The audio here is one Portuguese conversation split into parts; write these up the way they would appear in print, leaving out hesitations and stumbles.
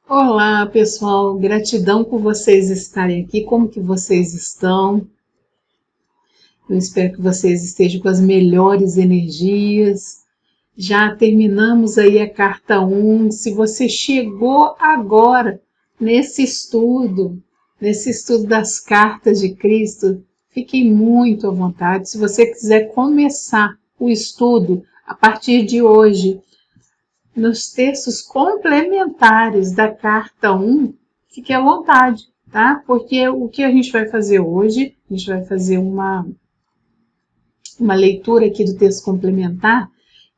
Olá, pessoal. Gratidão por vocês estarem aqui. Como que vocês estão? Eu espero que vocês estejam com as melhores energias. Já terminamos aí a carta 1. Se você chegou agora nesse estudo das cartas de Cristo, fiquem muito à vontade. Se você quiser começar o estudo a partir de hoje, nos textos complementares da carta 1, fique à vontade, tá? Porque o que a gente vai fazer hoje, a gente vai fazer uma leitura aqui do texto complementar,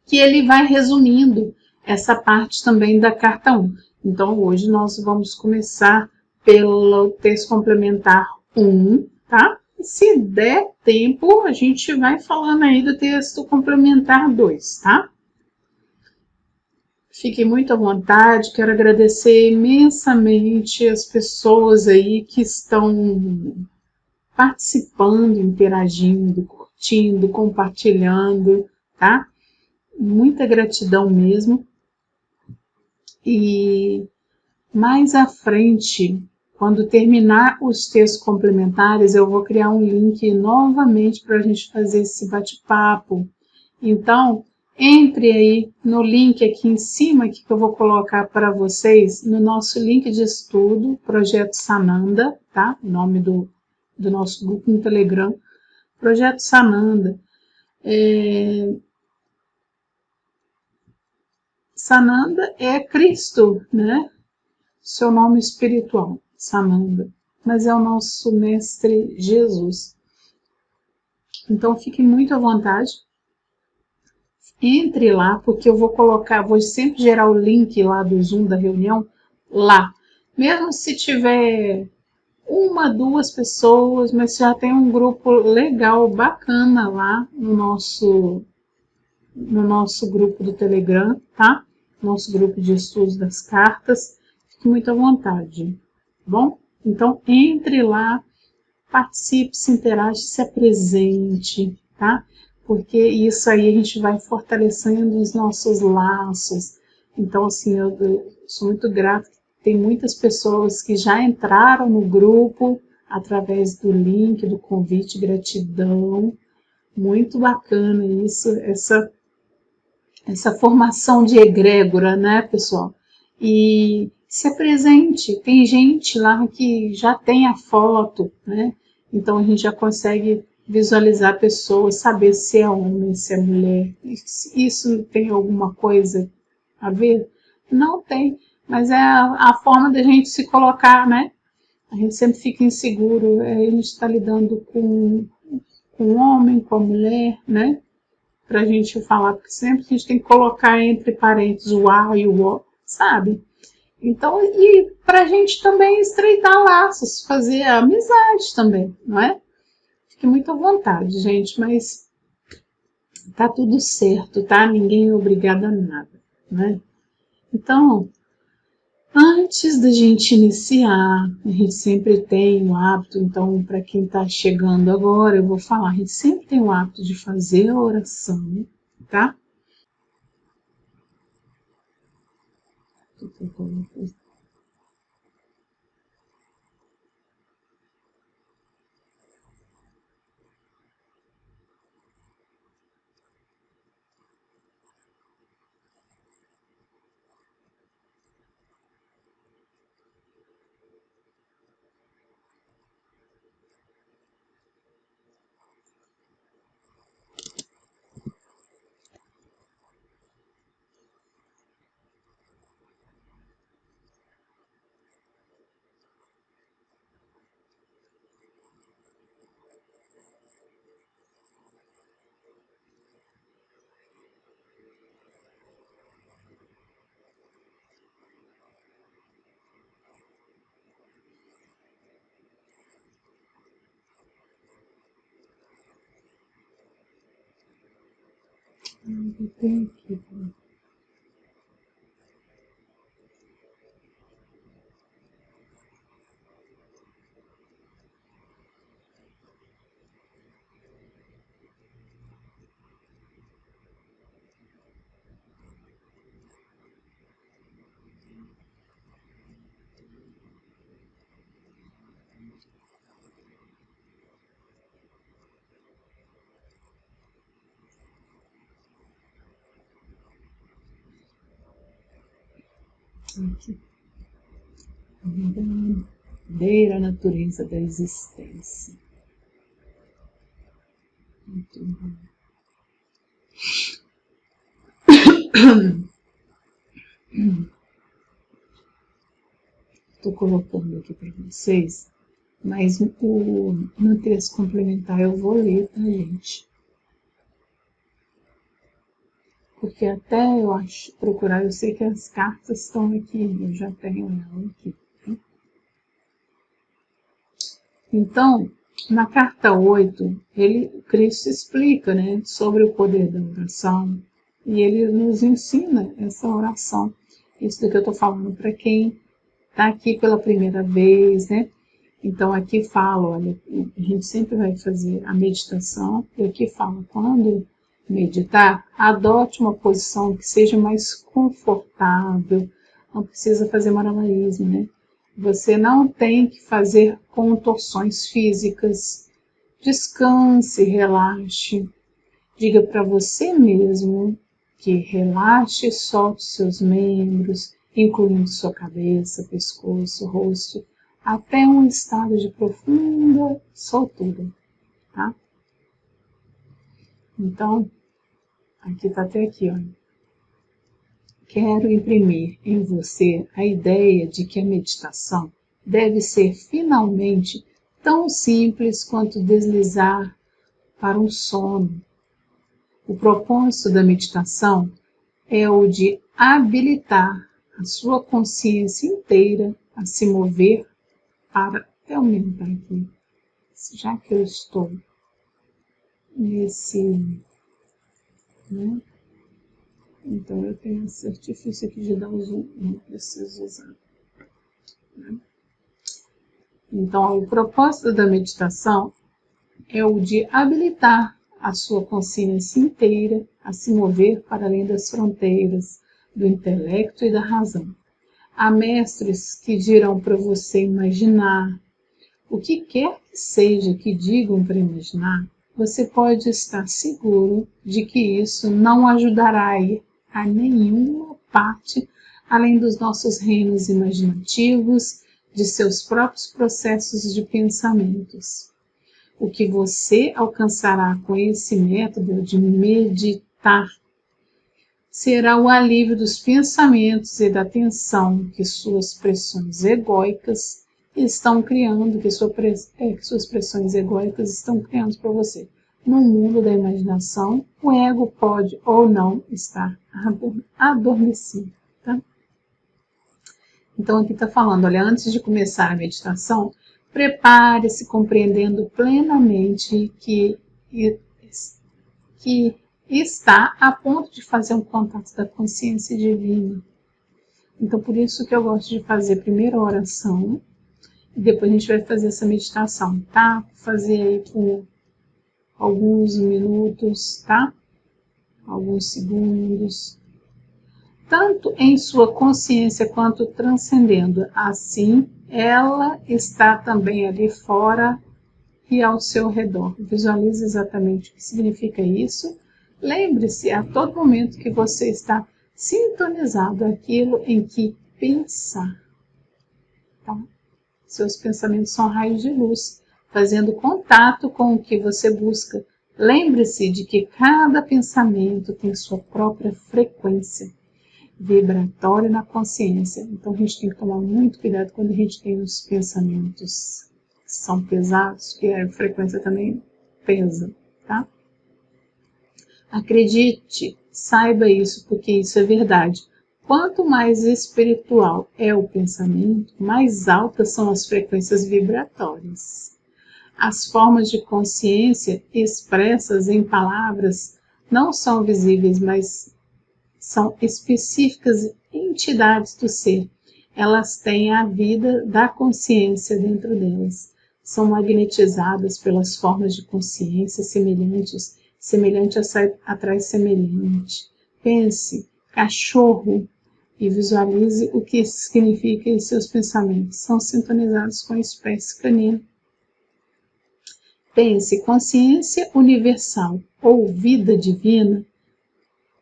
que ele vai resumindo essa parte também da carta 1. Então, hoje nós vamos começar pelo texto complementar 1, tá? E se der tempo, a gente vai falando aí do texto complementar 2, tá? Fiquem muito à vontade, quero agradecer imensamente as pessoas aí que estão participando, interagindo, curtindo, compartilhando, tá? Muita gratidão mesmo. E mais à frente, quando terminar os textos complementares, eu vou criar um link novamente para a gente fazer esse bate-papo. Então, entre aí no link aqui em cima que eu vou colocar para vocês, no nosso link de estudo, Projeto Sananda, tá? O nome do nosso grupo no Telegram, Projeto Sananda. Sananda é Cristo, né? Seu nome espiritual, Sananda, mas é o nosso mestre Jesus. Então, fiquem muito à vontade. Entre lá, porque eu vou sempre gerar o link lá do Zoom da reunião lá. Mesmo se tiver uma, duas pessoas, mas já tem um grupo legal, bacana lá no nosso grupo do Telegram, tá? Nosso grupo de estudos das cartas. Fique muito à vontade, tá bom? Então, entre lá, participe, se interage, se apresente, tá? Porque isso aí a gente vai fortalecendo os nossos laços. Então, assim, eu sou muito grata. Tem muitas pessoas que já entraram no grupo através do link, do convite, gratidão. Muito bacana isso, essa formação de egrégora, né, pessoal? E se apresente. Tem gente lá que já tem a foto, né? Então a gente já consegue visualizar a pessoa, saber se é homem, se é mulher. Isso tem alguma coisa a ver? Não tem, mas é a forma da gente se colocar, né? A gente sempre fica inseguro, a gente está lidando com o homem, com a mulher, né? Para a gente falar, porque sempre a gente tem que colocar entre parênteses o A e o O, sabe? Então, e para a gente também estreitar laços, fazer amizade também, não é? Fique muito à vontade, gente, mas tá tudo certo, tá? Ninguém é obrigado a nada, né? Então, antes da gente iniciar, a gente sempre tem o hábito, então, para quem está chegando agora, eu vou falar, a gente sempre tem o hábito de fazer a oração, tá? Tem aqui. Aqui. A verdadeira natureza da existência. Muito bom. Estou colocando aqui para vocês, mas no texto complementar eu vou ler, tá, gente? Porque até eu procurar, eu sei que as cartas estão aqui, eu já tenho ela aqui. Tá? Então, na carta 8, Cristo explica, né, sobre o poder da oração, e ele nos ensina essa oração. Isso daqui eu estou falando para quem está aqui pela primeira vez, né? Então aqui fala, olha, a gente sempre vai fazer a meditação, e aqui fala, quando meditar, adote uma posição que seja mais confortável, não precisa fazer malabarismo, né? Você não tem que fazer contorções físicas, descanse, relaxe, diga para você mesmo que relaxe e solte seus membros, incluindo sua cabeça, pescoço, rosto, até um estado de profunda soltura, tá? Então, aqui tá até aqui, ó. Quero imprimir em você a ideia de que a meditação deve ser finalmente tão simples quanto deslizar para um sono. O propósito da meditação é o de habilitar a sua consciência inteira a se mover para até aumentar aqui, já que eu estou nesse, né? Então eu tenho esse artifício aqui de dar o zoom, não preciso usar. Né? Então o propósito da meditação é o de habilitar a sua consciência inteira a se mover para além das fronteiras do intelecto e da razão. Há mestres que dirão para você imaginar. O que quer que seja que digam para imaginar, você pode estar seguro de que isso não ajudará a ir a nenhuma parte além dos nossos reinos imaginativos, de seus próprios processos de pensamentos. O que você alcançará com esse método de meditar será o alívio dos pensamentos e da tensão que suas pressões egóicas estão criando, que suas pressões egóicas estão criando para você. No mundo da imaginação, o ego pode ou não estar adormecido. Tá? Então aqui está falando, olha, antes de começar a meditação, prepare-se compreendendo plenamente que está a ponto de fazer um contato da consciência divina. Então, por isso que eu gosto de fazer primeiro a oração, e depois a gente vai fazer essa meditação, tá? Fazer aí por alguns minutos, tá? Alguns segundos. Tanto em sua consciência quanto transcendendo. Assim, ela está também ali fora e ao seu redor. Visualize exatamente o que significa isso. Lembre-se a todo momento que você está sintonizado àquilo em que pensar. Tá? Seus pensamentos são raios de luz, fazendo contato com o que você busca. Lembre-se de que cada pensamento tem sua própria frequência vibratória na consciência. Então a gente tem que tomar muito cuidado quando a gente tem os pensamentos que são pesados, que a frequência também pesa, tá? Acredite, saiba isso, porque isso é verdade. Quanto mais espiritual é o pensamento, mais altas são as frequências vibratórias. As formas de consciência expressas em palavras não são visíveis, mas são específicas entidades do ser. Elas têm a vida da consciência dentro delas. São magnetizadas pelas formas de consciência semelhantes. Semelhante atrai semelhante. Pense, cachorro, e visualize o que isso significa em seus pensamentos. São sintonizados com a espécie canina. Pense, consciência universal ou vida divina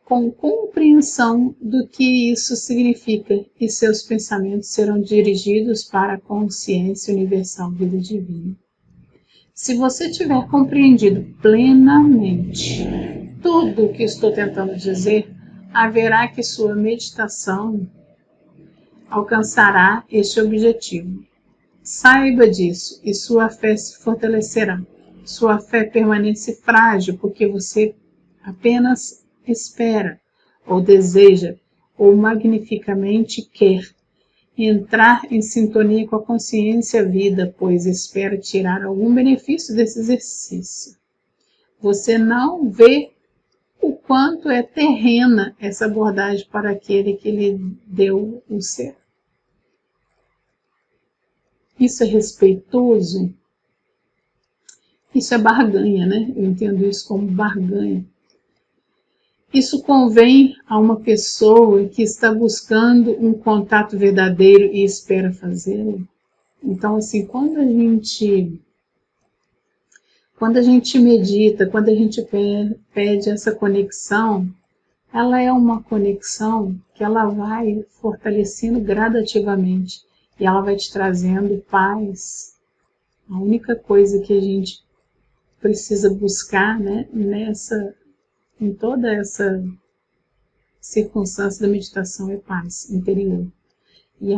com compreensão do que isso significa e seus pensamentos serão dirigidos para a consciência universal, vida divina. Se você tiver compreendido plenamente tudo o que estou tentando dizer, haverá que sua meditação alcançará este objetivo. Saiba disso e sua fé se fortalecerá. Sua fé permanece frágil porque você apenas espera, ou deseja, ou magnificamente quer entrar em sintonia com a consciência vida, pois espera tirar algum benefício desse exercício. Você não vê o quanto é terrena essa abordagem para aquele que lhe deu o ser. Isso é respeitoso? Isso é barganha, né? Eu entendo isso como barganha. Isso convém a uma pessoa que está buscando um contato verdadeiro e espera fazê-lo. Então, assim, quando a gente medita, quando a gente pede essa conexão, ela é uma conexão que ela vai fortalecendo gradativamente e ela vai te trazendo paz. A única coisa que a gente precisa buscar, né, em toda essa circunstância da meditação é paz interior. E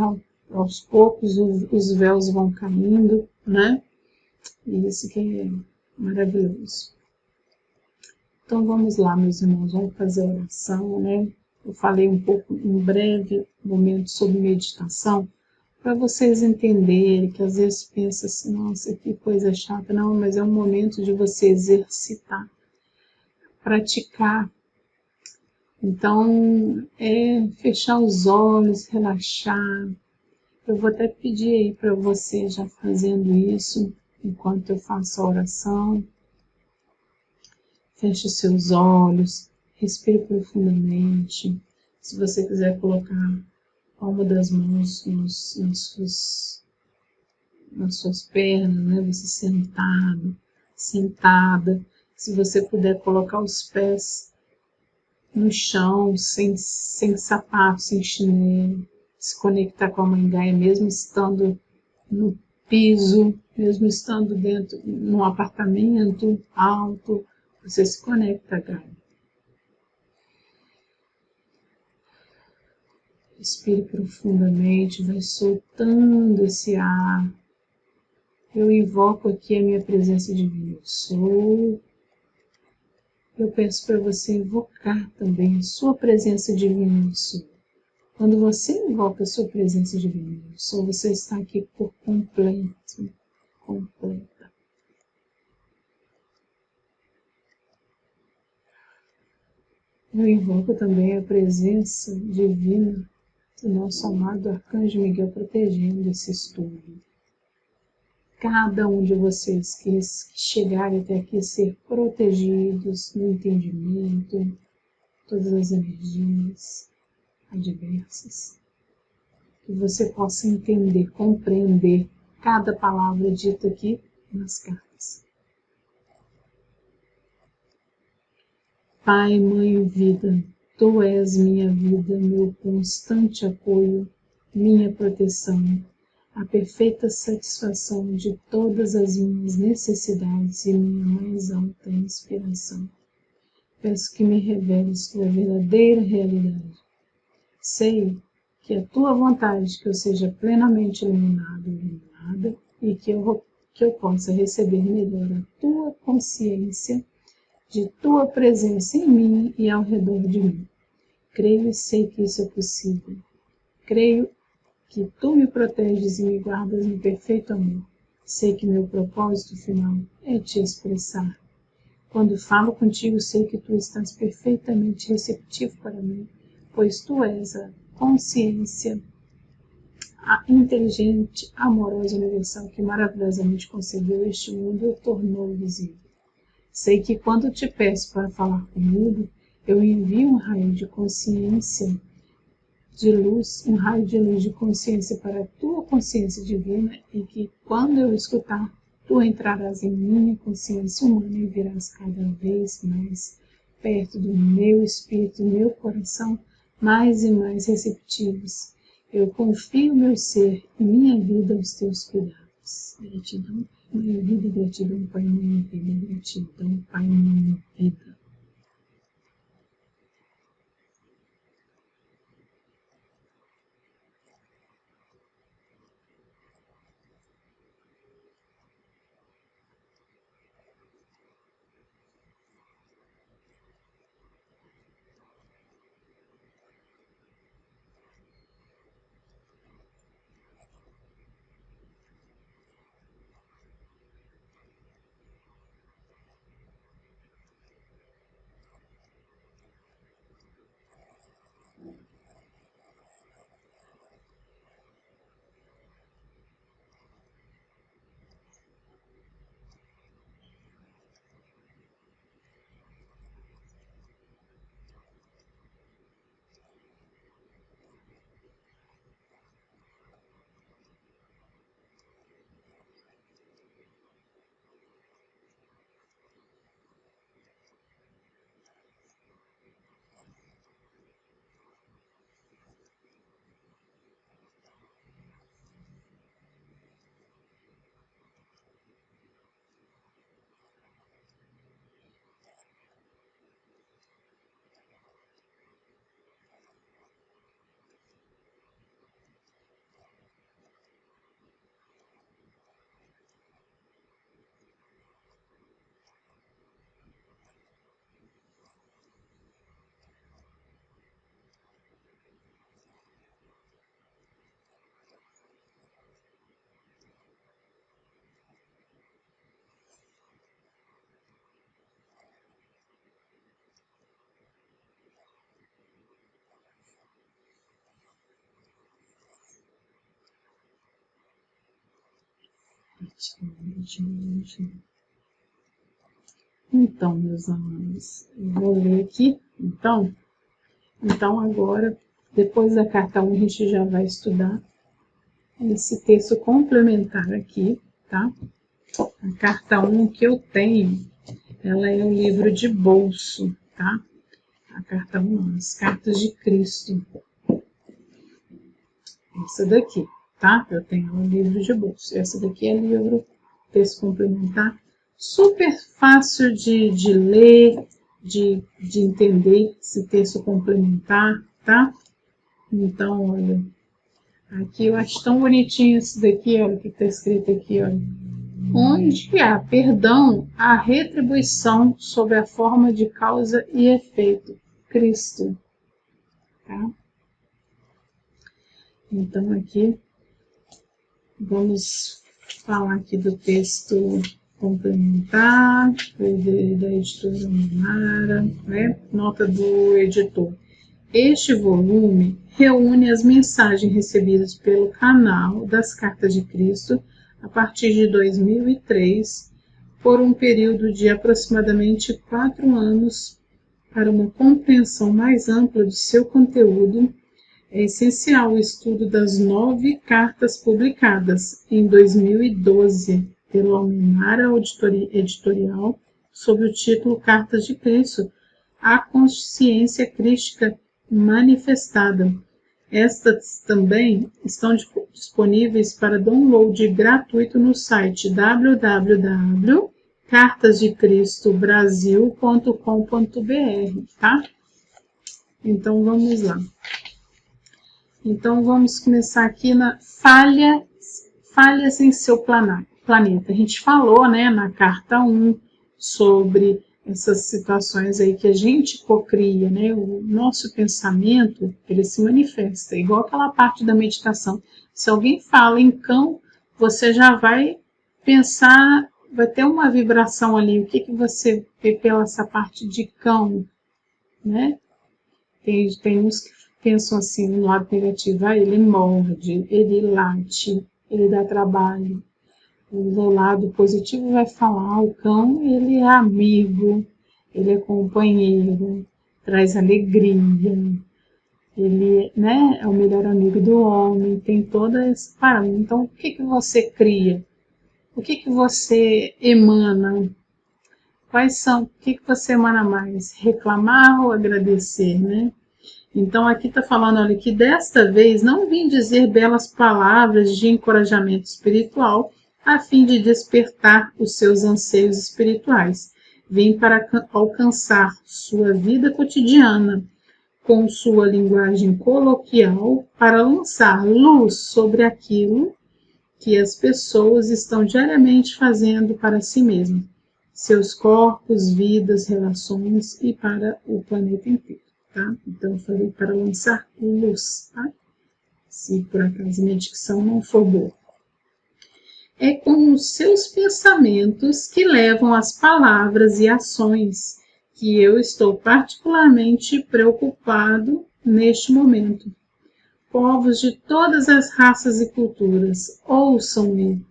aos poucos os véus vão caindo, né? E isso que é maravilhoso. Então vamos lá, meus irmãos, vamos fazer a oração, né? Eu falei um pouco, em breve momento sobre meditação, para vocês entenderem que às vezes pensa assim, nossa, que coisa chata. Não, mas é um momento de você exercitar, praticar. Então, fechar os olhos, relaxar. Eu vou até pedir aí para você já fazendo isso, enquanto eu faço a oração. Feche seus olhos, respire profundamente. Se você quiser colocar a palma das mãos nas suas pernas, né? Você sentado, sentada. Se você puder colocar os pés no chão, sem sapato, sem chinelo, se conectar com a Mãe Gaia, mesmo estando no piso, mesmo estando dentro num apartamento alto, você se conecta a Gaia. Respire profundamente, vai soltando esse ar. Eu invoco aqui a minha presença divina. Eu sou. Eu peço para você invocar também a sua presença divina. Eu sou. Quando você invoca a sua presença divina, eu sou, você está aqui por completo, completa. Eu invoco também a presença divina do nosso amado Arcanjo Miguel protegendo esse estudo. Cada um de vocês que chegarem até aqui ser protegidos no entendimento, todas as energias adversas, que você possa entender, compreender cada palavra dita aqui nas cartas. Pai, Mãe, Vida, Tu és minha vida, meu constante apoio, minha proteção, a perfeita satisfação de todas as minhas necessidades e minha mais alta inspiração. Peço que me reveles Tua verdadeira realidade. Sei que é Tua vontade que eu seja plenamente iluminado e iluminada e que eu possa receber melhor a Tua consciência de Tua presença em mim e ao redor de mim. Creio e sei que isso é possível. Creio que Tu me proteges e me guardas em perfeito amor. Sei que meu propósito final é Te expressar. Quando falo contigo, sei que Tu estás perfeitamente receptivo para mim, pois Tu és a consciência, a inteligente, amorosa, universal que maravilhosamente concebeu este mundo e o tornou visível. Sei que quando Te peço para falar comigo, eu envio um raio de consciência de luz, um raio de luz de consciência para a Tua consciência divina e que quando eu escutar, Tu entrarás em minha consciência humana e virás cada vez mais perto do meu espírito, do meu coração, mais e mais receptivos. Eu confio meu ser e minha vida aos teus cuidados. Gratidão, minha vida, gratidão, Pai, minha vida, gratidão, Pai, minha vida. Então, meus amados, eu vou ler aqui. Então agora, depois da carta 1, a gente já vai estudar esse texto complementar aqui, tá? A carta 1 que eu tenho, ela é um livro de bolso, tá? A carta 1, as cartas de Cristo. Essa daqui, tá? Eu tenho um livro de bolso. Essa daqui é livro, texto complementar. Super fácil de ler, de entender esse texto complementar, tá? Então, olha, aqui eu acho tão bonitinho isso daqui, olha, o que está escrito aqui, olha. Onde há perdão, há retribuição sob a forma de causa e efeito. Cristo, tá? Então, aqui, vamos falar aqui do texto complementar, da editora Manara, né? Nota do editor. Este volume reúne as mensagens recebidas pelo canal das Cartas de Cristo a partir de 2003, por um período de aproximadamente 4 anos, para uma compreensão mais ampla do seu conteúdo. É essencial o estudo das 9 cartas publicadas em 2012 pela Almenara Editorial, sob o título Cartas de Cristo, a consciência crística manifestada. Estas também estão disponíveis para download gratuito no site www.cartasdecristobrasil.com.br, tá? Então vamos lá. Então vamos começar aqui na falhas em seu planeta. A gente falou, né, na carta 1 sobre essas situações aí que a gente cocria, né? O nosso pensamento, ele se manifesta, igual aquela parte da meditação. Se alguém fala em cão, você já vai pensar, vai ter uma vibração ali. O que que você vê pela essa parte de cão, né? Tem uns que pensam assim, no lado negativo, ele morde, ele late, ele dá trabalho. O lado positivo vai falar, o cão, ele é amigo, ele é companheiro, traz alegria, ele, né, é o melhor amigo do homem, tem toda essa parada. Então, o que que você cria? O que que você emana? Quais são? O que você emana mais? Reclamar ou agradecer, né? Então aqui está falando, olha, que desta vez não vim dizer belas palavras de encorajamento espiritual a fim de despertar os seus anseios espirituais. Vim para alcançar sua vida cotidiana, com sua linguagem coloquial, para lançar luz sobre aquilo que as pessoas estão diariamente fazendo para si mesmas, seus corpos, vidas, relações e para o planeta inteiro. Tá? Então, eu falei para lançar luz, tá? Se por acaso minha dicção não for boa. É com os seus pensamentos que levam as palavras e ações que eu estou particularmente preocupado neste momento. Povos de todas as raças e culturas, ouçam-me.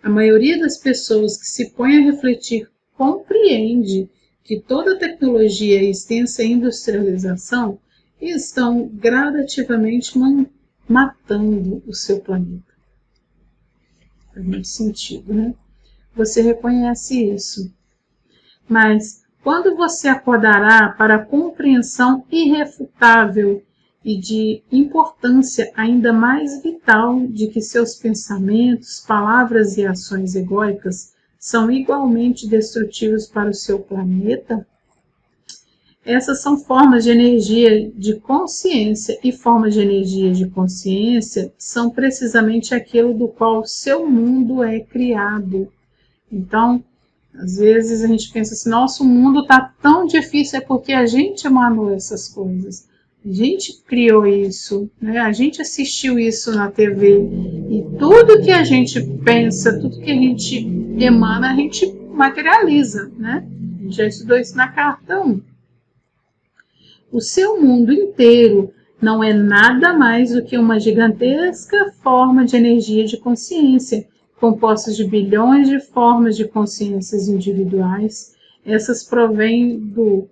A maioria das pessoas que se põe a refletir compreende que toda a tecnologia e extensa industrialização estão gradativamente matando o seu planeta. Faz muito sentido, né? Você reconhece isso. Mas quando você acordará para a compreensão irrefutável e de importância ainda mais vital de que seus pensamentos, palavras e ações egóicas são igualmente destrutivos para o seu planeta? Essas são formas de energia de consciência, e formas de energia de consciência são precisamente aquilo do qual o seu mundo é criado. Então, às vezes a gente pensa assim, nosso mundo está tão difícil, é porque a gente emanou essas coisas. A gente criou isso, né? A gente assistiu isso na TV. E tudo que a gente pensa, tudo que a gente emana, a gente materializa, né? A gente já estudou isso na carta 1. O seu mundo inteiro não é nada mais do que uma gigantesca forma de energia de consciência, compostas de bilhões de formas de consciências individuais. Estas provêm do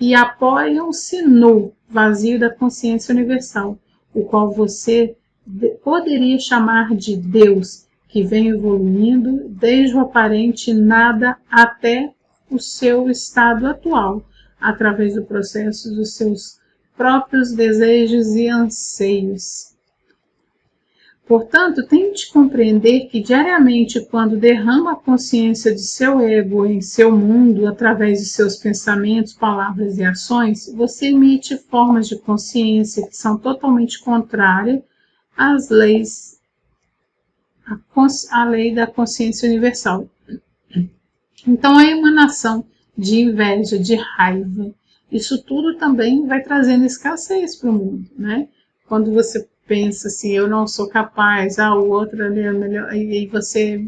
e apoiam-se no vazio da consciência universal, o qual você poderia chamar de Deus, que vem evoluindo desde o aparente nada até o seu estado atual, através do processo dos seus próprios desejos e anseios. Portanto, tente compreender que diariamente, quando derrama a consciência de seu ego em seu mundo, através de seus pensamentos, palavras e ações, você emite formas de consciência que são totalmente contrárias às leis, à lei da consciência universal. Então, a emanação de inveja, de raiva, isso tudo também vai trazendo escassez para o mundo, né? Quando você pensa assim, eu não sou capaz, o outro ali é melhor, e aí você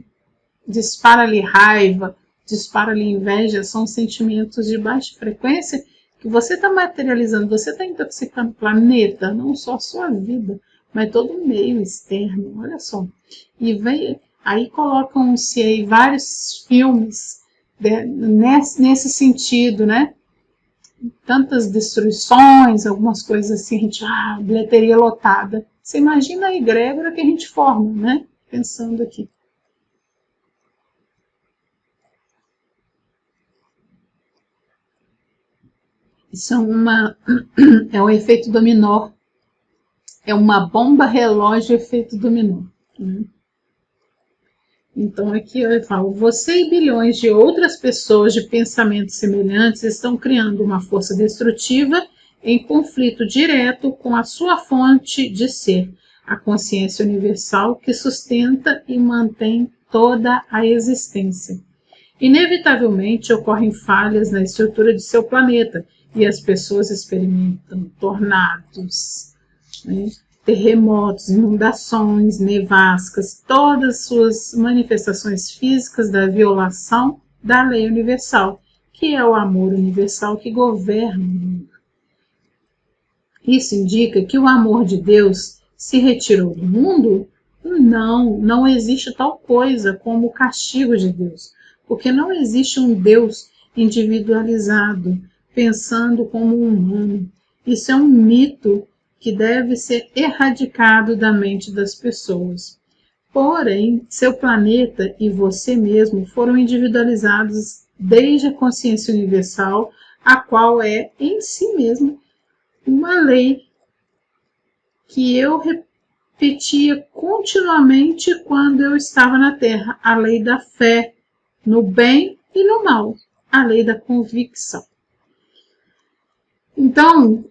dispara ali raiva, dispara ali inveja, são sentimentos de baixa frequência que você está materializando, você está intoxicando o planeta, não só a sua vida, mas todo o meio externo, olha só. E aí colocam-se aí vários filmes nesse sentido, né? Tantas destruições, algumas coisas assim, a gente, bilheteria lotada. Você imagina a egrégora que a gente forma, né? Pensando aqui. Isso é um efeito dominó. É uma bomba relógio efeito dominó. Né? Então aqui eu falo, você e bilhões de outras pessoas de pensamentos semelhantes estão criando uma força destrutiva em conflito direto com a sua fonte de ser, a consciência universal que sustenta e mantém toda a existência. Inevitavelmente ocorrem falhas na estrutura de seu planeta e as pessoas experimentam tornados, né? Terremotos, inundações, nevascas, todas suas manifestações físicas da violação da lei universal, que é o amor universal que governa o mundo. Isso indica que o amor de Deus se retirou do mundo? Não existe tal coisa como o castigo de Deus, porque não existe um Deus individualizado, pensando como um humano. Isso é um mito que deve ser erradicado da mente das pessoas. Porém, seu planeta e você mesmo foram individualizados desde a consciência universal, a qual é, em si mesma, uma lei que eu repetia continuamente quando eu estava na Terra, a lei da fé no bem e no mal, a lei da convicção. Então,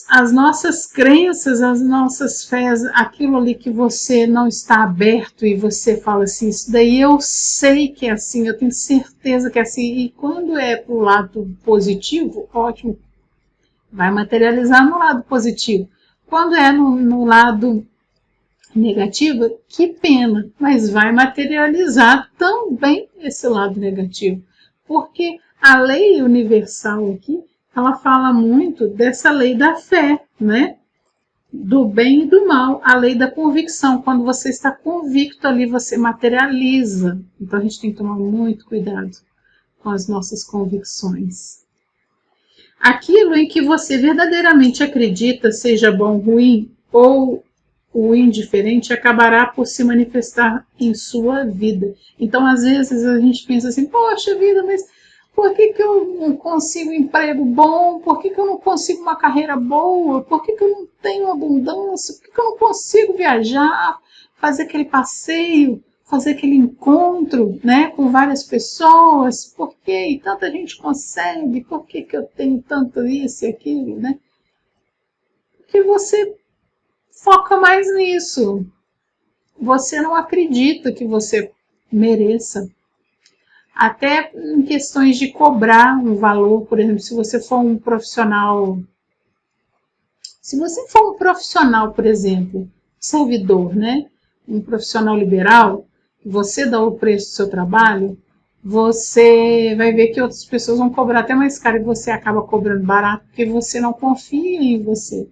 as nossas crenças, as nossas fés, aquilo ali que você não está aberto e você fala assim, isso daí eu sei que é assim, eu tenho certeza que é assim, e quando é para o lado positivo, ótimo, vai materializar no lado positivo. Quando é no lado negativo, que pena, mas vai materializar também esse lado negativo, porque a lei universal aqui, ela fala muito dessa lei da fé, né? Do bem e do mal, a lei da convicção. Quando você está convicto ali, você materializa. Então a gente tem que tomar muito cuidado com as nossas convicções. Aquilo em que você verdadeiramente acredita, seja bom ou ruim, ou o indiferente, acabará por se manifestar em sua vida. Então, às vezes, a gente pensa assim, poxa vida, mas por que eu não consigo um emprego bom? Por que eu não consigo uma carreira boa? Por que eu não tenho abundância? Por que eu não consigo viajar, fazer aquele passeio, fazer aquele encontro, né, com várias pessoas? Por que tanta gente consegue? Por que eu tenho tanto isso e aquilo, né? Porque você foca mais nisso. Você não acredita que você mereça. Até em questões de cobrar um valor, por exemplo, se você for um profissional, por exemplo, servidor, né? Um profissional liberal, você dá o preço do seu trabalho, você vai ver que outras pessoas vão cobrar até mais caro e você acaba cobrando barato porque você não confia em você.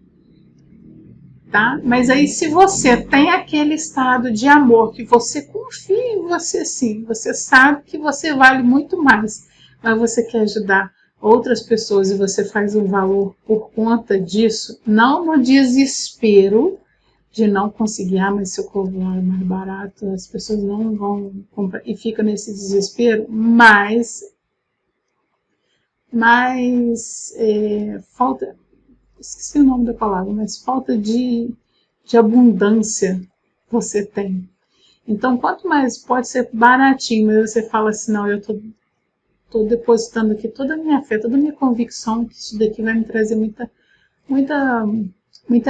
Tá? Mas aí se você tem aquele estado de amor, que você confia em você sim, você sabe que você vale muito mais, mas você quer ajudar outras pessoas e você faz um valor por conta disso, não no desespero de não conseguir, mas se eu cobrar mais barato, as pessoas não vão comprar, e fica nesse desespero, mas falta, esqueci o nome da palavra, mas falta de abundância você tem. Então, quanto mais pode ser baratinho, mas você fala assim, não, eu tô depositando aqui toda a minha fé, toda a minha convicção que isso daqui vai me trazer muita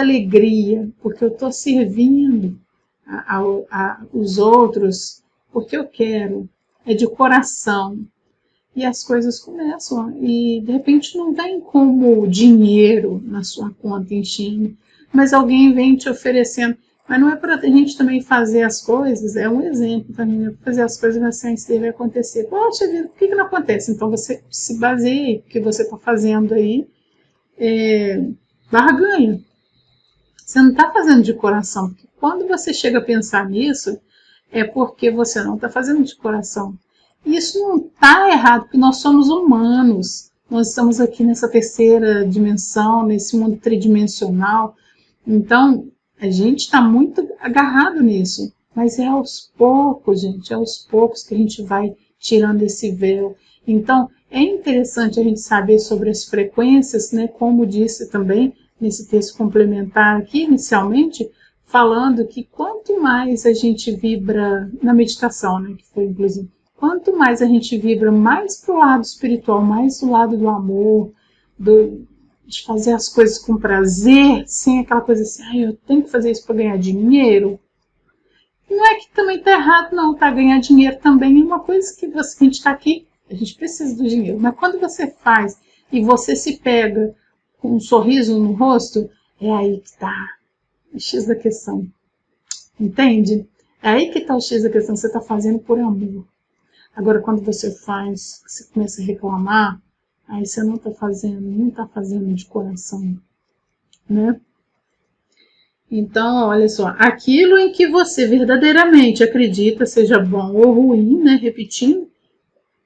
alegria, porque eu estou servindo os outros, porque eu quero, é de coração. E as coisas começam, e de repente não vem como dinheiro na sua conta enchendo, mas alguém vem te oferecendo. Mas não é para a gente também fazer as coisas, é um exemplo também, é fazer as coisas assim, isso deve acontecer. Poxa vida, por que não acontece? Então você se baseia, o que você está fazendo aí, barganha. Você não está fazendo de coração, porque quando você chega a pensar nisso, é porque você não está fazendo de coração. Isso não está errado, porque nós somos humanos. Nós estamos aqui nessa terceira dimensão, nesse mundo tridimensional. Então, a gente está muito agarrado nisso. Mas é aos poucos, gente, é aos poucos que a gente vai tirando esse véu. Então, é interessante a gente saber sobre as frequências, né? Como disse também nesse texto complementar aqui, inicialmente, falando que quanto mais a gente vibra na meditação, né? Que foi inclusive. Quanto mais a gente vibra mais para o lado espiritual, mais do lado do amor, de fazer as coisas com prazer, sem aquela coisa assim, eu tenho que fazer isso para ganhar dinheiro. Não é que também está errado, não, tá? Ganhar dinheiro também é uma coisa que a gente está aqui, a gente precisa do dinheiro. Mas quando você faz e você se pega com um sorriso no rosto, é aí que está o X da questão. Entende? É aí que está o X da questão, você está fazendo por amor. Agora, quando você faz, você começa a reclamar, aí você não está fazendo de coração, né? Então, olha só, aquilo em que você verdadeiramente acredita, seja bom ou ruim, né? Repetindo,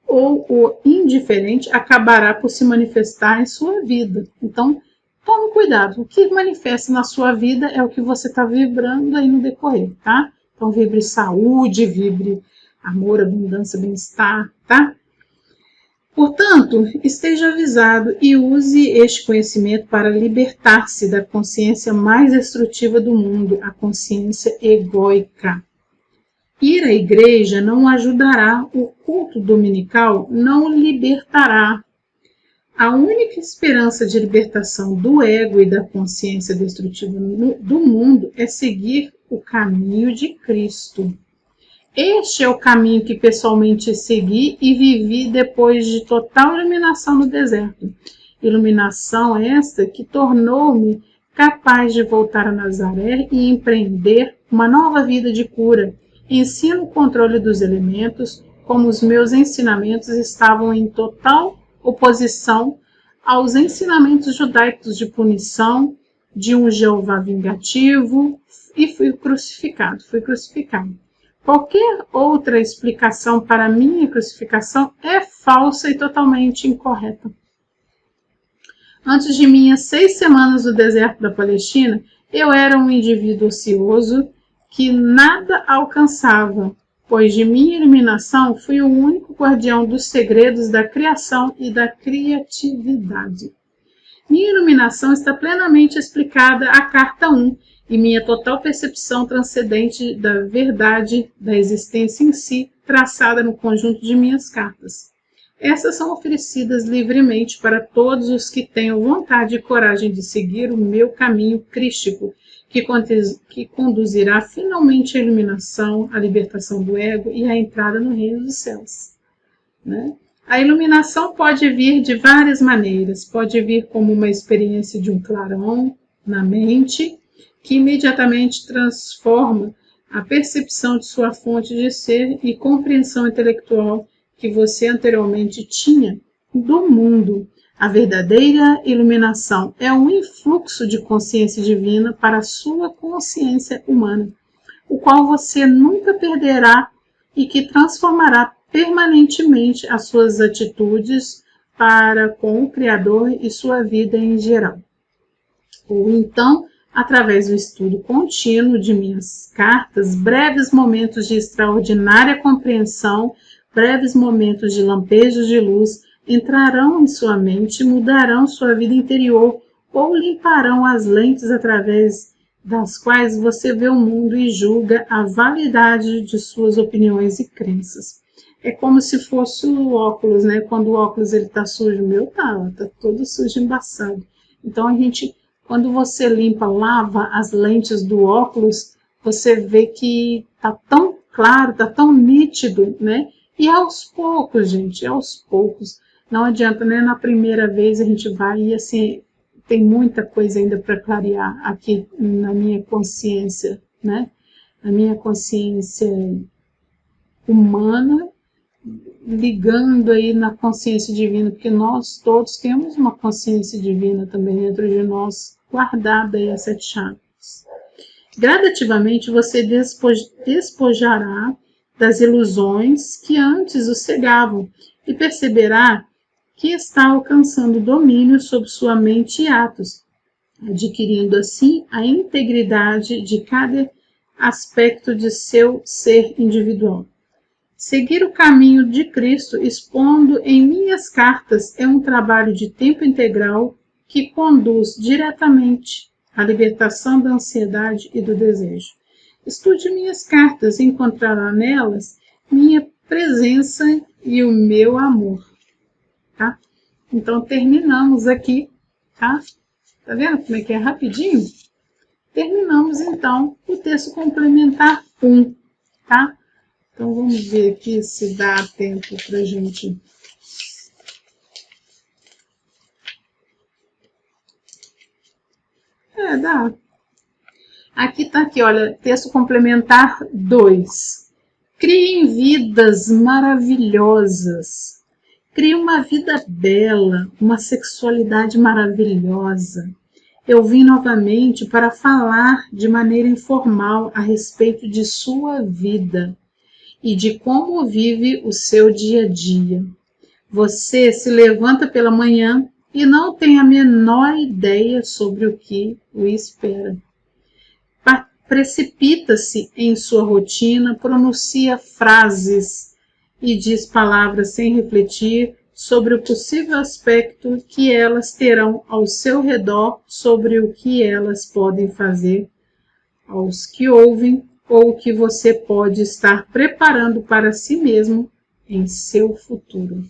ou o indiferente, acabará por se manifestar em sua vida. Então, tome cuidado, o que manifesta na sua vida é o que você está vibrando aí no decorrer, tá? Então, vibre saúde, vibre amor, abundância, bem-estar, tá? Portanto, esteja avisado e use este conhecimento para libertar-se da consciência mais destrutiva do mundo, a consciência egóica. Ir à igreja não ajudará, o culto dominical não o libertará. A única esperança de libertação do ego e da consciência destrutiva do mundo é seguir o caminho de Cristo. Este é o caminho que pessoalmente segui e vivi depois de total iluminação no deserto. Iluminação esta que tornou-me capaz de voltar a Nazaré e empreender uma nova vida de cura. Ensino o controle dos elementos, como os meus ensinamentos estavam em total oposição aos ensinamentos judaicos de punição, de um Jeová vingativo, e fui crucificado. Qualquer outra explicação para a minha crucificação é falsa e totalmente incorreta. Antes de minhas 6 semanas no deserto da Palestina, eu era um indivíduo ocioso que nada alcançava, pois de minha iluminação fui o único guardião dos segredos da criação e da criatividade. Minha iluminação está plenamente explicada à carta 1, e minha total percepção transcendente da verdade da existência em si, traçada no conjunto de minhas cartas. Essas são oferecidas livremente para todos os que tenham vontade e coragem de seguir o meu caminho crístico, que conduzirá finalmente à iluminação, à libertação do ego e à entrada no reino dos céus. Né? A iluminação pode vir de várias maneiras. Pode vir como uma experiência de um clarão na mente, que imediatamente transforma a percepção de sua fonte de ser e compreensão intelectual que você anteriormente tinha do mundo. A verdadeira iluminação é um influxo de consciência divina para a sua consciência humana, o qual você nunca perderá e que transformará permanentemente as suas atitudes para com o Criador e sua vida em geral. Ou então, através do estudo contínuo de minhas cartas, breves momentos de extraordinária compreensão, breves momentos de lampejos de luz, entrarão em sua mente, mudarão sua vida interior ou limparão as lentes através das quais você vê o mundo e julga a validade de suas opiniões e crenças. É como se fosse o óculos, né? Quando o óculos está sujo, meu tá todo sujo, embaçado. Então, quando você limpa, lava as lentes do óculos, você vê que tá tão claro, tá tão nítido, né? E aos poucos, gente, aos poucos. Não adianta, né? Na primeira vez a gente vai e assim, tem muita coisa ainda para clarear aqui na minha consciência, né? Na minha consciência humana, ligando aí na consciência divina, porque nós todos temos uma consciência divina também dentro de nós, guardada aí as 7 chaves. Gradativamente você despojará das ilusões que antes o cegavam e perceberá que está alcançando domínio sobre sua mente e atos, adquirindo assim a integridade de cada aspecto de seu ser individual. Seguir o caminho de Cristo, expondo em minhas cartas, é um trabalho de tempo integral que conduz diretamente à libertação da ansiedade e do desejo. Estude minhas cartas e encontrará nelas minha presença e o meu amor. Tá? Então, terminamos aqui, tá? Tá vendo como é que é rapidinho? Terminamos, então, o texto complementar 1, tá? Então, vamos ver aqui se dá tempo para a gente. Dá. Aqui tá aqui, olha, texto complementar 2. Criem vidas maravilhosas. Crie uma vida bela, uma sexualidade maravilhosa. Eu vim novamente para falar de maneira informal a respeito de sua vida e de como vive o seu dia a dia. Você se levanta pela manhã e não tem a menor ideia sobre o que o espera. precipita-se em sua rotina, pronuncia frases e diz palavras sem refletir sobre o possível aspecto que elas terão ao seu redor, sobre o que elas podem fazer aos que ouvem ou o que você pode estar preparando para si mesmo em seu futuro.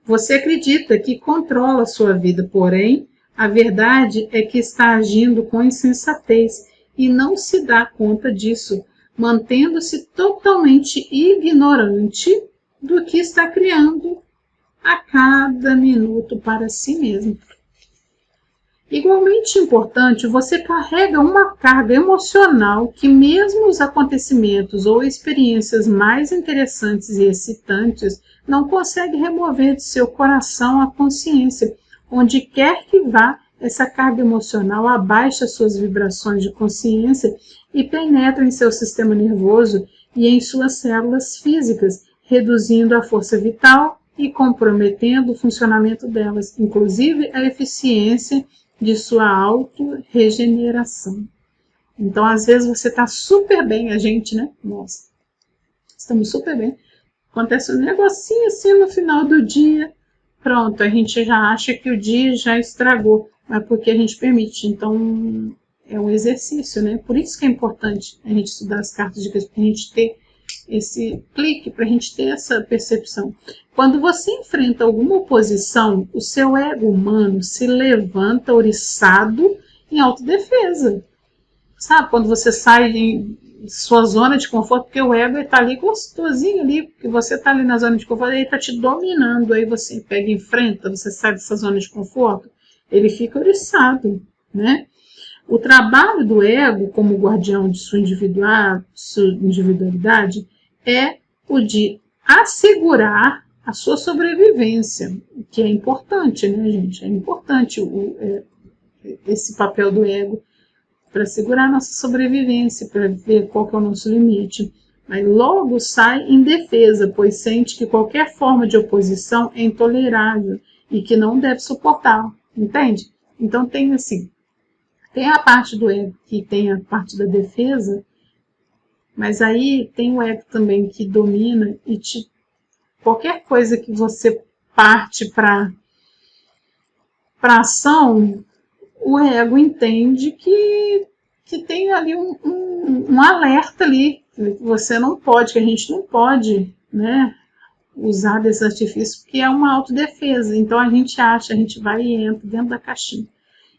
Você acredita que controla sua vida, porém, a verdade é que está agindo com insensatez e não se dá conta disso, mantendo-se totalmente ignorante do que está criando a cada minuto para si mesmo. Igualmente importante, você carrega uma carga emocional que mesmo os acontecimentos ou experiências mais interessantes e excitantes não consegue remover de seu coração a consciência. Onde quer que vá, essa carga emocional abaixa suas vibrações de consciência e penetra em seu sistema nervoso e em suas células físicas, reduzindo a força vital e comprometendo o funcionamento delas, inclusive a eficiência de sua auto-regeneração. Então, às vezes, você está super bem, a gente, né? Nós estamos super bem. Acontece um negocinho assim no final do dia, pronto, a gente já acha que o dia já estragou, mas porque a gente permite. Então, é um exercício, né? Por isso que é importante a gente estudar as cartas de Cristo, para a gente ter esse clique, para a gente ter essa percepção. Quando você enfrenta alguma oposição, o seu ego humano se levanta oriçado em autodefesa. Sabe, quando você sai de sua zona de conforto, porque o ego está ali gostosinho ali, porque você está ali na zona de conforto, ele está te dominando, aí você pega e enfrenta, você sai dessa zona de conforto, ele fica oriçado, né? O trabalho do ego, como guardião de sua individualidade, é o de assegurar a sua sobrevivência, o que é importante, né, gente? É importante esse papel do ego para assegurar a nossa sobrevivência, para ver qual que é o nosso limite. Mas logo sai em defesa, pois sente que qualquer forma de oposição é intolerável e que não deve suportar, entende? Então tem assim, tem a parte do ego que tem a parte da defesa, mas aí tem o ego também que domina e qualquer coisa que você parte para ação, o ego entende que tem ali um alerta ali, que você não pode, que a gente não pode, né, usar desse artifício, porque é uma autodefesa. Então a gente vai e entra dentro da caixinha.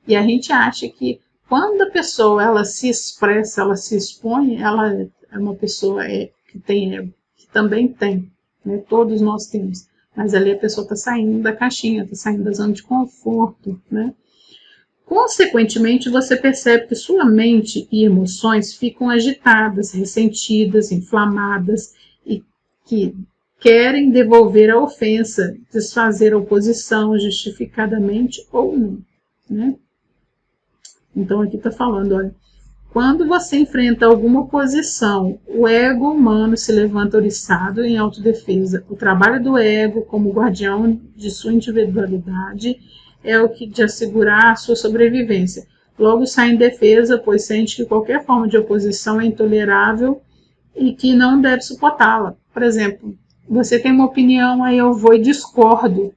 E a gente acha que quando a pessoa ela se expressa, ela se expõe, ela é uma pessoa que tem ego, que também tem, né? Todos nós temos. Mas ali a pessoa está saindo da caixinha, está saindo da zona de conforto, né? Consequentemente, você percebe que sua mente e emoções ficam agitadas, ressentidas, inflamadas e que querem devolver a ofensa, desfazer a oposição justificadamente ou não, né? Então aqui está falando, olha, quando você enfrenta alguma oposição, o ego humano se levanta oriçado em autodefesa. O trabalho do ego como guardião de sua individualidade é o que de assegurar a sua sobrevivência. Logo sai em defesa, pois sente que qualquer forma de oposição é intolerável e que não deve suportá-la. Por exemplo, você tem uma opinião, aí eu vou e discordo.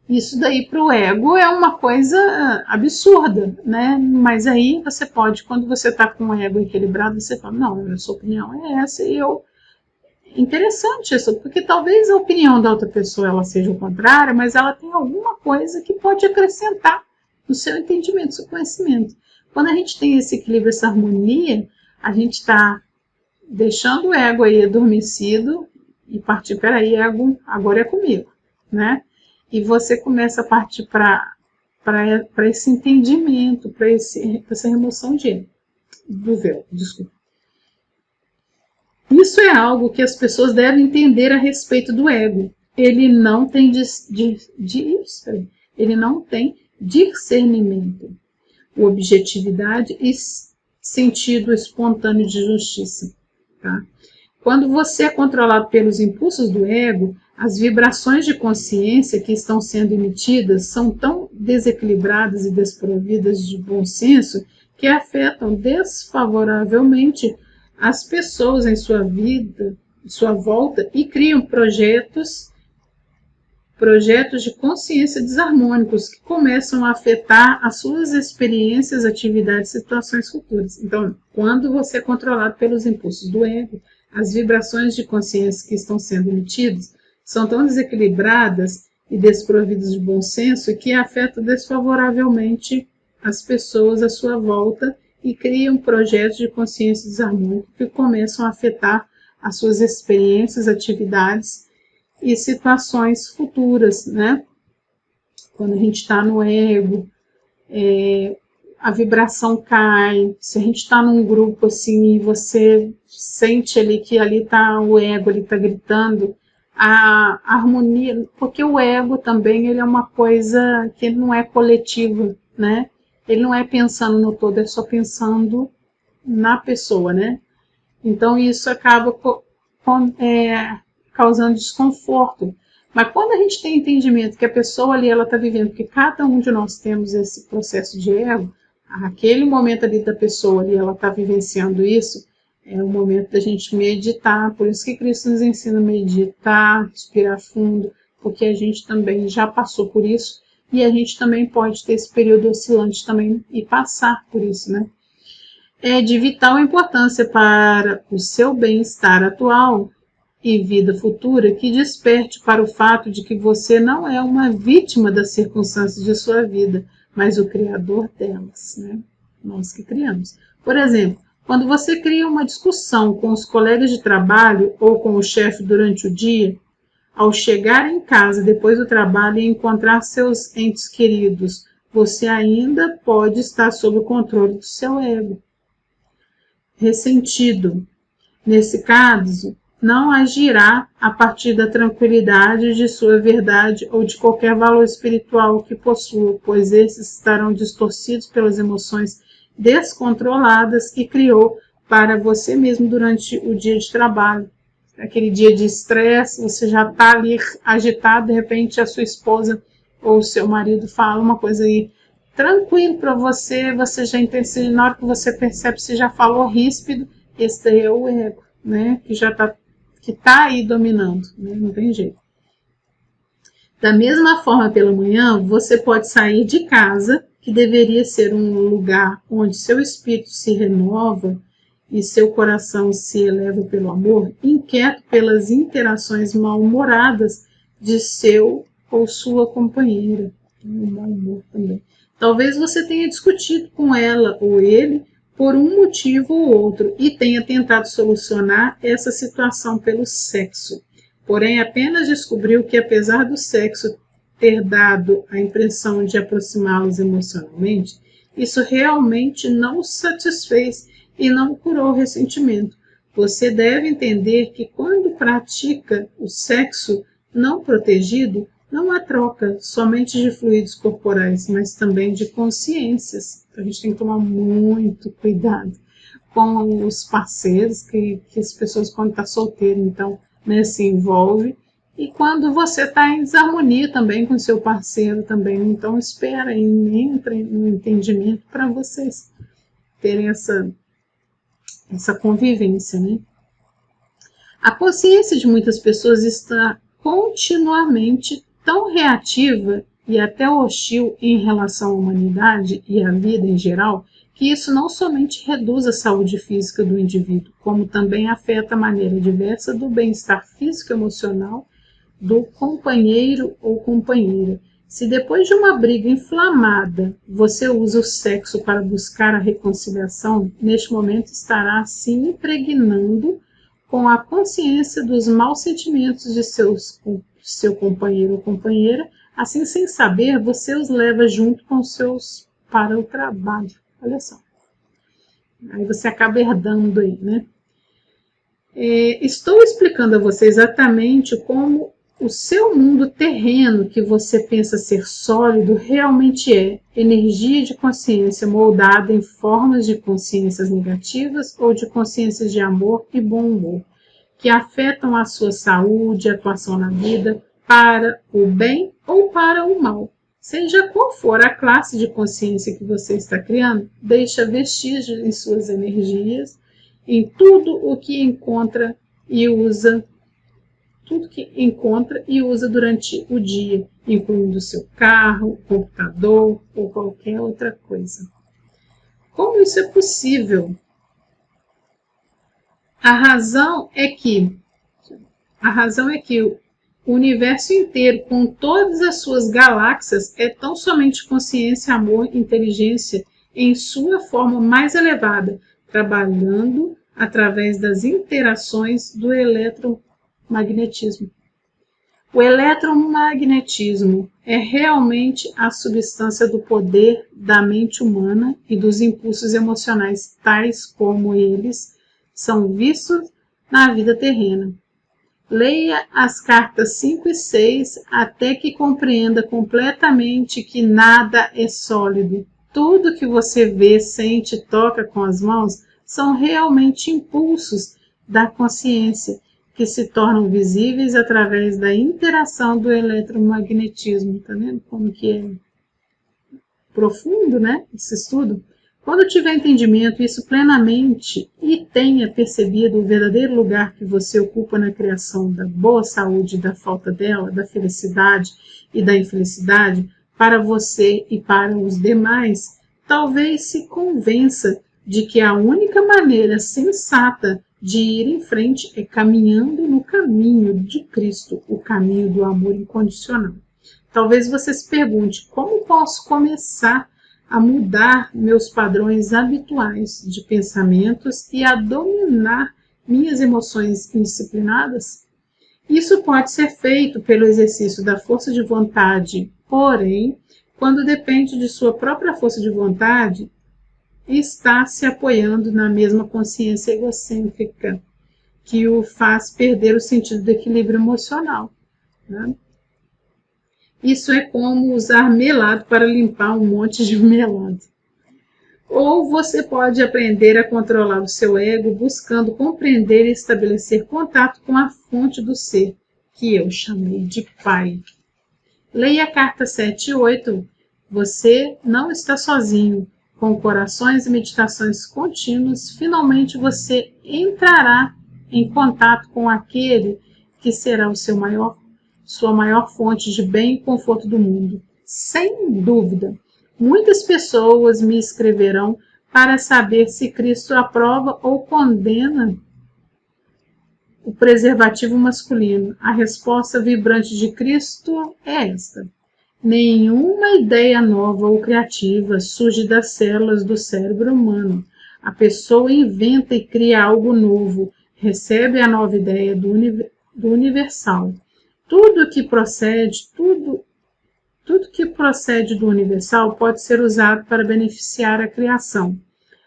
Isso daí para o ego é uma coisa absurda, né? Mas aí você pode, quando você está com o ego equilibrado, você fala, não, a sua opinião é essa e eu... Interessante isso, porque talvez a opinião da outra pessoa ela seja o contrário, mas ela tem alguma coisa que pode acrescentar no seu entendimento, no seu conhecimento. Quando a gente tem esse equilíbrio, essa harmonia, a gente está deixando o ego aí adormecido e partir, peraí, ego, agora é comigo, né? E você começa a partir para esse entendimento, para essa remoção do véu, desculpa. Isso é algo que as pessoas devem entender a respeito do ego. Ele não tem discernimento, objetividade e sentido espontâneo de justiça. Tá? Quando você é controlado pelos impulsos do ego, as vibrações de consciência que estão sendo emitidas são tão desequilibradas e desprovidas de bom senso que afetam desfavoravelmente as pessoas em sua vida, em sua volta, e criam projetos de consciência desarmônicos que começam a afetar as suas experiências, atividades e situações futuras. Então, quando você é controlado pelos impulsos do ego, as vibrações de consciência que estão sendo emitidas são tão desequilibradas e desprovidas de bom senso que afetam desfavoravelmente as pessoas à sua volta e criam projetos de consciência desarmônica que começam a afetar as suas experiências, atividades e situações futuras, né? Quando a gente está no ego, a vibração cai. Se a gente está num grupo assim e você sente ali que ali está o ego, ele está gritando, a harmonia, porque o ego também ele é uma coisa que não é coletiva, né? Ele não é pensando no todo, é só pensando na pessoa, né? Então isso acaba causando desconforto. Mas quando a gente tem entendimento que a pessoa ali ela está vivendo, porque cada um de nós temos esse processo de ego, aquele momento ali da pessoa ali ela está vivenciando isso, é o momento da gente meditar. Por isso que Cristo nos ensina a meditar, respirar fundo, porque a gente também já passou por isso e a gente também pode ter esse período oscilante também e passar por isso, né? É de vital importância para o seu bem-estar atual e vida futura que desperte para o fato de que você não é uma vítima das circunstâncias de sua vida, mas o criador delas, né? Nós que criamos. Por exemplo, quando você cria uma discussão com os colegas de trabalho ou com o chefe durante o dia, ao chegar em casa depois do trabalho e encontrar seus entes queridos, você ainda pode estar sob o controle do seu ego ressentido. Nesse caso, não agirá a partir da tranquilidade de sua verdade ou de qualquer valor espiritual que possua, pois esses estarão distorcidos pelas emoções descontroladas que criou para você mesmo durante o dia de trabalho. Aquele dia de estresse, você já está ali agitado, de repente a sua esposa ou o seu marido fala uma coisa aí tranquilo para você, você já entende, na hora que você percebe, você já falou ríspido, esse daí é o ego, né? Que já tá aí dominando, né? Não tem jeito. Da mesma forma, pela manhã, você pode sair de casa, que deveria ser um lugar onde seu espírito se renova e seu coração se eleva pelo amor, inquieto pelas interações mal-humoradas de seu ou sua companheira. O mau humor também. Talvez você tenha discutido com ela ou ele por um motivo ou outro e tenha tentado solucionar essa situação pelo sexo. Porém, apenas descobriu que, apesar do sexo ter dado a impressão de aproximá-los emocionalmente, isso realmente não o satisfez e não curou o ressentimento. Você deve entender que quando pratica o sexo não protegido, não há troca somente de fluidos corporais, mas também de consciências. Então, a gente tem que tomar muito cuidado com os parceiros, que as pessoas quando estão solteiras, então, né, se envolve. E quando você está em desarmonia também com seu parceiro também, então espera e entre no entendimento para vocês terem essa convivência, né? A consciência de muitas pessoas está continuamente tão reativa e até hostil em relação à humanidade e à vida em geral, que isso não somente reduz a saúde física do indivíduo, como também afeta a maneira diversa do bem-estar físico e emocional do companheiro ou companheira. Se depois de uma briga inflamada você usa o sexo para buscar a reconciliação, neste momento estará se impregnando com a consciência dos maus sentimentos de seu companheiro ou companheira, assim sem saber, você os leva junto com seus para o trabalho. Olha só. Aí você acaba herdando aí, né? Estou explicando a você exatamente como o seu mundo terreno, que você pensa ser sólido, realmente é energia de consciência moldada em formas de consciências negativas ou de consciências de amor e bom humor, que afetam a sua saúde e atuação na vida para o bem ou para o mal. Seja qual for a classe de consciência que você está criando, deixa vestígios em suas energias, em tudo o que encontra e usa durante o dia, incluindo seu carro, computador ou qualquer outra coisa. Como isso é possível? A razão é que o universo inteiro, com todas as suas galáxias, é tão somente consciência, amor, inteligência em sua forma mais elevada, trabalhando através das interações do eletromagnetismo. O eletromagnetismo é realmente a substância do poder da mente humana e dos impulsos emocionais, tais como eles são vistos na vida terrena. Leia as cartas 5 e 6 até que compreenda completamente que nada é sólido. Tudo que você vê, sente e toca com as mãos são realmente impulsos da consciência que se tornam visíveis através da interação do eletromagnetismo. Tá vendo como que é profundo, né, esse estudo? Quando tiver entendimento isso plenamente e tenha percebido o verdadeiro lugar que você ocupa na criação da boa saúde e da falta dela, da felicidade e da infelicidade, para você e para os demais, talvez se convença de que a única maneira sensata de ir em frente é caminhando no caminho de Cristo, o caminho do amor incondicional. Talvez você se pergunte, como posso começar a mudar meus padrões habituais de pensamentos e a dominar minhas emoções indisciplinadas? Isso pode ser feito pelo exercício da força de vontade, porém, quando depende de sua própria força de vontade, está se apoiando na mesma consciência egocêntrica, que o faz perder o sentido do equilíbrio emocional, né? Isso é como usar melado para limpar um monte de melado. Ou você pode aprender a controlar o seu ego buscando compreender e estabelecer contato com a fonte do ser, que eu chamei de Pai. Leia a carta 7 e 8. Você não está sozinho. Com corações e meditações contínuas, finalmente você entrará em contato com aquele que será sua maior fonte de bem e conforto do mundo. Sem dúvida, muitas pessoas me escreverão para saber se Cristo aprova ou condena o preservativo masculino. A resposta vibrante de Cristo é esta: nenhuma ideia nova ou criativa surge das células do cérebro humano. A pessoa inventa e cria algo novo, recebe a nova ideia do universal. Tudo que procede do universal pode ser usado para beneficiar a criação.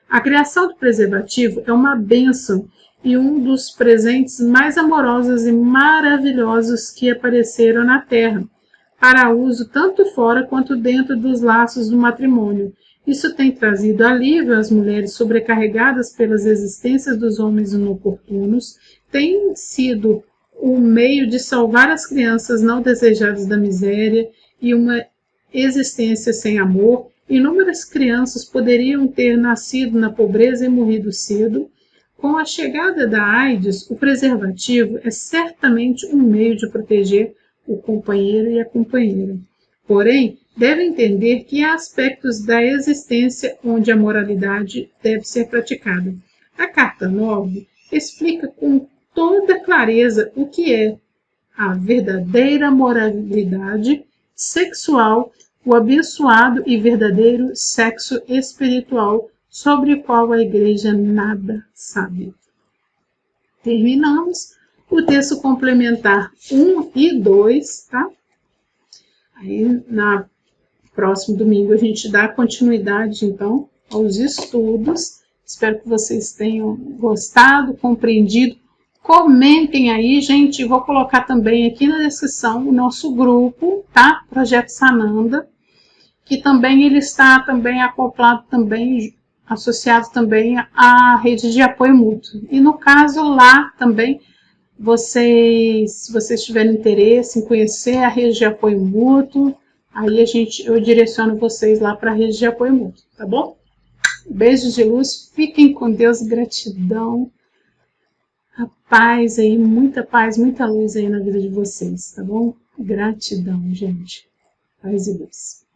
A criação do preservativo é uma bênção e um dos presentes mais amorosos e maravilhosos que apareceram na Terra, para uso tanto fora quanto dentro dos laços do matrimônio. Isso tem trazido alívio às mulheres sobrecarregadas pelas existências dos homens inoportunos, tem sido o meio de salvar as crianças não desejadas da miséria e uma existência sem amor. Inúmeras crianças poderiam ter nascido na pobreza e morrido cedo. Com a chegada da AIDS, o preservativo é certamente um meio de proteger o companheiro e a companheira. Porém, deve entender que há aspectos da existência onde a moralidade deve ser praticada. A carta 9 explica com toda clareza o que é a verdadeira moralidade sexual, o abençoado e verdadeiro sexo espiritual, sobre o qual a Igreja nada sabe. Terminamos o texto complementar 1 e 2, tá? Aí, no próximo domingo, a gente dá continuidade, então, aos estudos. Espero que vocês tenham gostado, compreendido. Comentem aí, gente. Vou colocar também aqui na descrição o nosso grupo, tá? Projeto Sananda, que também ele está também acoplado, também associado também à rede de apoio mútuo. E no caso lá também, se vocês tiverem interesse em conhecer a rede de apoio mútuo, aí eu direciono vocês lá para a rede de apoio mútuo, tá bom? Beijos de luz, fiquem com Deus, gratidão, a paz aí, muita luz aí na vida de vocês, tá bom? Gratidão, gente. Paz e luz.